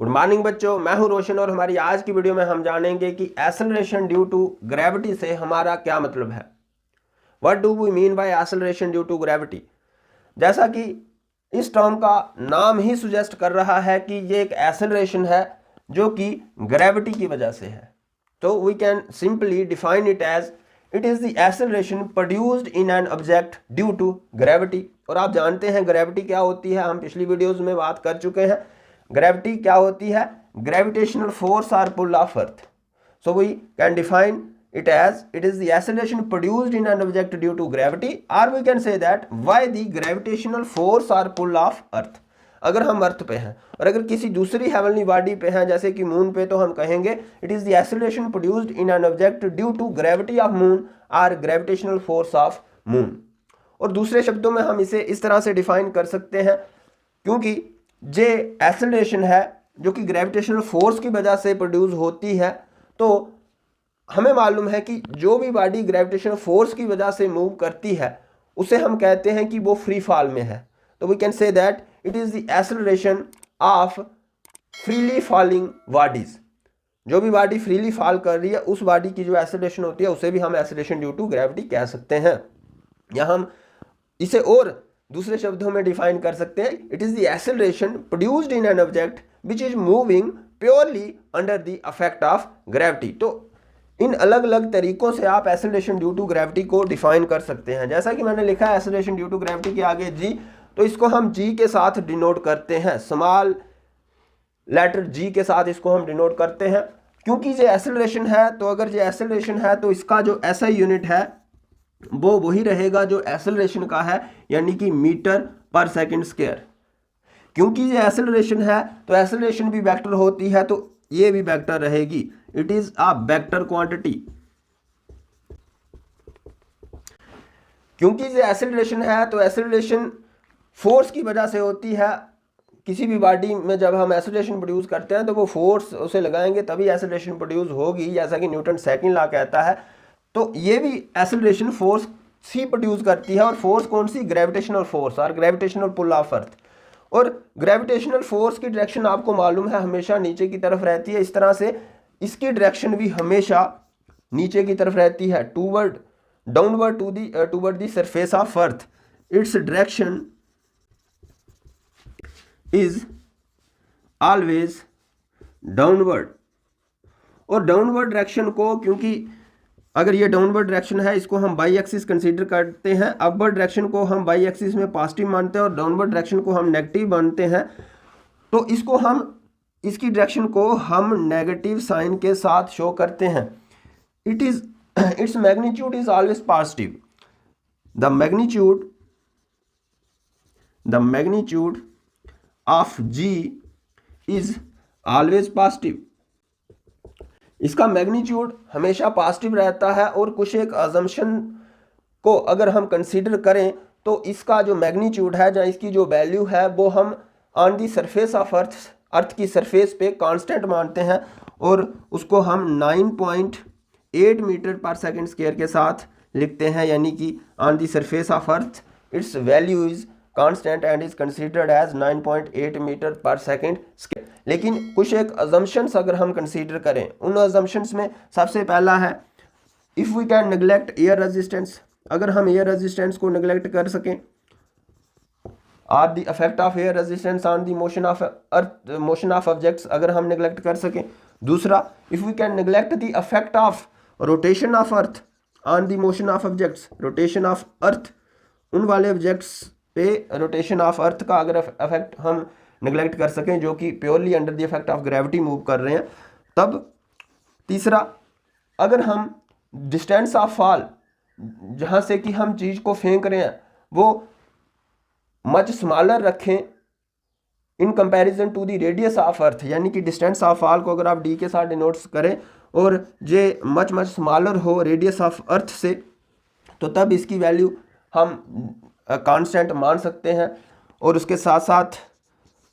Good morning बच्चों, मैं हूं रोशन और हमारी आज की वीडियो में हम जानेंगे कि एक्सेलरेशन ड्यू टू ग्रेविटी से हमारा क्या मतलब है। What do we mean by acceleration due to gravity. जैसा कि इस टर्म का नाम ही सुजेस्ट कर रहा है कि ये एक एक्सेलरेशन है जो कि ग्रेविटी की वजह से है, तो we can simply define it as it is the acceleration produced in an object due to gravity. और आप जानते हैं ग्रेविटी क्या होती है, हम पिछली वीडियोस में बात कर चुके हैं। ग्रेविटी क्या होती है? Gravitational force or pull of earth. So we can define it as it is the acceleration produced in an object due to gravity, or we can say that why the gravitational force or pull of earth। अगर हम अर्थ पे हैं और अगर किसी दूसरी heavenly body पे हैं जैसे कि मून पे, तो हम कहेंगे it is the acceleration produced in an object due to gravity of moon और ग्रेविटेशनल फोर्स ऑफ मून। और दूसरे शब्दों में हम इसे इस तरह से डिफाइन कर सकते हैं, क्योंकि जे एक्सेलरेशन है जो कि ग्रेविटेशनल फोर्स की वजह से प्रोड्यूस होती है, तो हमें मालूम है कि जो भी बॉडी ग्रेविटेशनल फोर्स की वजह से मूव करती है उसे हम कहते हैं कि वो फ्री फॉल में है। तो we can say that it is the acceleration of freely falling bodies. जो भी बॉडी फ्रीली फॉल कर रही है उस बॉडी की जो एक्सेलरेशन होती है उसे भी हम एक्सेलरेशन ड्यू टू ग्रेविटी कह सकते हैं, या हम इसे और दूसरे शब्दों में डिफाइन कर सकते हैं, it is the acceleration produced in an object which is moving purely under the effect of gravity. तो इन अलग अलग तरीकों से आप एक्सेलरेशन ड्यू टू ग्रेविटी को डिफाइन कर सकते हैं। जैसा कि मैंने लिखा है एक्सेलरेशन ड्यू टू ग्रेविटी के आगे जी, तो इसको हम जी के साथ डिनोट करते हैं, स्मॉल लेटर जी के साथ इसको हम डिनोट करते हैं, क्योंकि ये एक्सेलरेशन है। तो अगर ये एक्सेलरेशन है तो इसका जो एसआई यूनिट है वो वही रहेगा जो एक्सेलरेशन का है, यानी कि मीटर पर सेकंड स्क्वायर। क्योंकि ये एक्सेलरेशन है तो एक्सेलरेशन भी वेक्टर होती है, तो ये भी वेक्टर रहेगी। It is a vector quantity. क्योंकि ये एक्सेलरेशन है तो एक्सेलरेशन फोर्स की वजह से होती है। किसी भी बॉडी में जब हम एक्सेलरेशन प्रोड्यूस करते हैं तो वो फोर्स उसे लगाएंगे तभी एक्सेलरेशन प्रोड्यूस होगी, जैसा कि न्यूटन सेकंड लॉ कहता है। तो ये भी एक्सेलरेशन फोर्स ही प्रोड्यूस करती है, और फोर्स कौन सी? ग्रेविटेशनल फोर्स और ग्रेविटेशनल पुल ऑफ अर्थ। और ग्रेविटेशनल फोर्स की डायरेक्शन आपको मालूम है हमेशा नीचे की तरफ रहती है, इस तरह से इसकी डायरेक्शन भी हमेशा नीचे की तरफ रहती है, toward downward toward the surface of earth. Its direction is always downward. और डाउनवर्ड डायरेक्शन को, क्योंकि अगर ये डाउनवर्ड डायरेक्शन है इसको हम बाई एक्सिस कंसीडर करते हैं, अपवर्ड डायरेक्शन को हम बाई एक्सिस में पॉजिटिव मानते हैं और डाउनवर्ड डायरेक्शन को हम नेगेटिव मानते हैं, तो इसकी डायरेक्शन को हम नेगेटिव साइन के साथ शो करते हैं। Its magnitude is always positive. The magnitude of g is always positive. इसका मैग्नीट्यूड हमेशा पॉजिटिव रहता है, और कुछ एक अजम्पशन को अगर हम कंसीडर करें तो इसका जो मैग्नीट्यूड है या इसकी जो वैल्यू है वो हम ऑन दी सरफेस ऑफ अर्थ की सरफेस पे कांस्टेंट मानते हैं, और उसको हम 9.8 मीटर पर सेकंड स्क्वायर के साथ लिखते हैं, यानी कि on the surface of earth its value is constant and is considered as 9.8 metre per second square. लेकिन कुछ एक अजम्पशंस अगर हम कंसीडर करें, उन अजम्पशंस में सबसे पहला है if we can neglect air resistance. अगर हम एयर रेजिस्टेंस को नेग्लेक्ट कर सकें, or the effect of air resistance on the motion of earth, motion of objects, अगर हम नेग्लेक्ट कर सकें। दूसरा, if we can neglect the effect of rotation of earth on the motion of objects, rotation of earth, उन वाले objects पे rotation of अर्थ का अगर इफेक्ट हम नेग्लेक्ट कर सकें जो कि purely under the effect of gravity move कर रहे हैं, तब तीसरा, अगर हम डिस्टेंस ऑफ फॉल, जहाँ से कि हम चीज़ को फेंक रहे हैं, वो मच स्मॉलर रखें in comparison to the radius of earth, यानी कि डिस्टेंस ऑफ फॉल को अगर आप डी के साथ डिनोट्स मच और ये मच स्मॉलर हो रेडियस ऑफ अर्थ से, तो तब इसकी वैल्यू हम कांस्टेंट मान सकते हैं। और उसके साथ साथ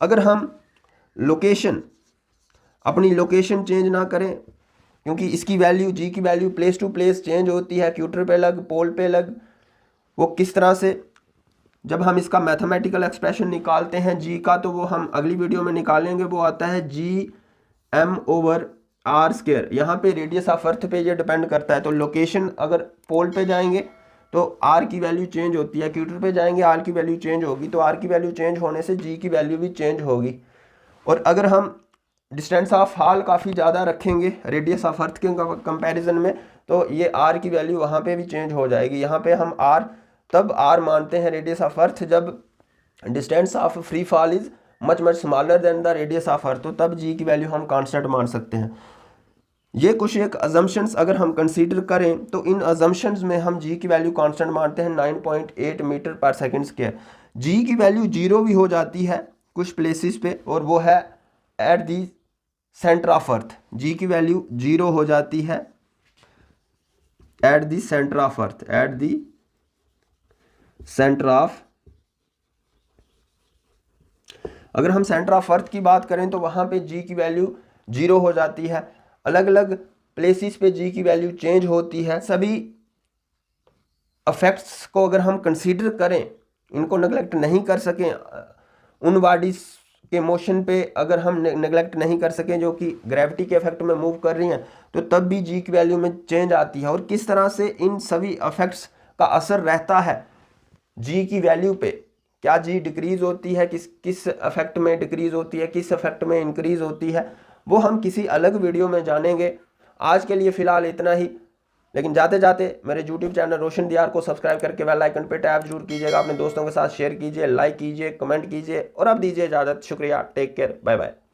अगर हम अपनी लोकेशन चेंज ना करें, क्योंकि इसकी वैल्यू जी की value place to place change होती है, क्यूटर पे अलग, पोल पे अलग, वो किस तरह से जब हम इसका मैथमेटिकल एक्सप्रेशन निकालते हैं जी का, तो वो हम अगली वीडियो में निकालेंगे। वो आता है GM/r²। यहाँ पे रेडियस ऑफ अर्थ पे ये डिपेंड करता है। तो लोकेशन अगर पोल पे जाएंगे तो आर की वैल्यू चेंज होती है, इक्वेटर पे जाएंगे आर की वैल्यू चेंज होगी। तो आर की वैल्यू चेंज होने से जी की वैल्यू भी चेंज होगी। और अगर हम डिस्टेंस ऑफ फॉल काफ़ी ज़्यादा रखेंगे रेडियस ऑफ अर्थ के कंपैरिजन में, तो ये आर की वैल्यू वहाँ पे भी चेंज हो जाएगी। यहाँ पे हम आर तब आर मानते हैं रेडियस ऑफ अर्थ जब distance of free fall is much much smaller than the radius of अर्थ, तो तब जी की वैल्यू हम कांस्टेंट मान सकते हैं। ये कुछ एक अजम्पशंस अगर हम कंसीडर करें तो इन अजम्पशंस में हम जी की वैल्यू कांस्टेंट मानते हैं 9.8 मीटर पर सेकंड स्क्वायर। जी की वैल्यू जीरो भी हो जाती है कुछ प्लेसेस पे, और वो है at the centre of earth. जी की वैल्यू जीरो हो जाती है at the centre of earth, at the centre of. अगर हम सेंटर ऑफ अर्थ की बात करें तो वहां पे जी की वैल्यू जीरो हो जाती है। अलग अलग प्लेसेस पे जी की वैल्यू चेंज होती है। सभी अफेक्ट्स को अगर हम कंसीडर करें, इनको नेगलेक्ट नहीं कर सकें, उन बॉडीज के मोशन पे अगर हम नेगलेक्ट नहीं कर सकें जो कि ग्रेविटी के इफेक्ट में मूव कर रही हैं, तो तब भी जी की वैल्यू में चेंज आती है। और किस तरह से इन सभी अफेक्ट्स का असर रहता है जी की वैल्यू पे, क्या जी डिक्रीज होती है, किस इफेक्ट में डिक्रीज होती है, किस इफेक्ट में इंक्रीज होती है, वो हम किसी अलग वीडियो में जानेंगे। आज के लिए फ़िलहाल इतना ही। लेकिन जाते जाते मेरे यूट्यूब चैनल रोशन दियार को सब्सक्राइब करके बेल आइकन पे टैप जरूर कीजिएगा। अपने दोस्तों के साथ शेयर कीजिए, लाइक कीजिए, कमेंट कीजिए, और अब दीजिए इजाज़त। शुक्रिया, टेक केयर, बाय बाय।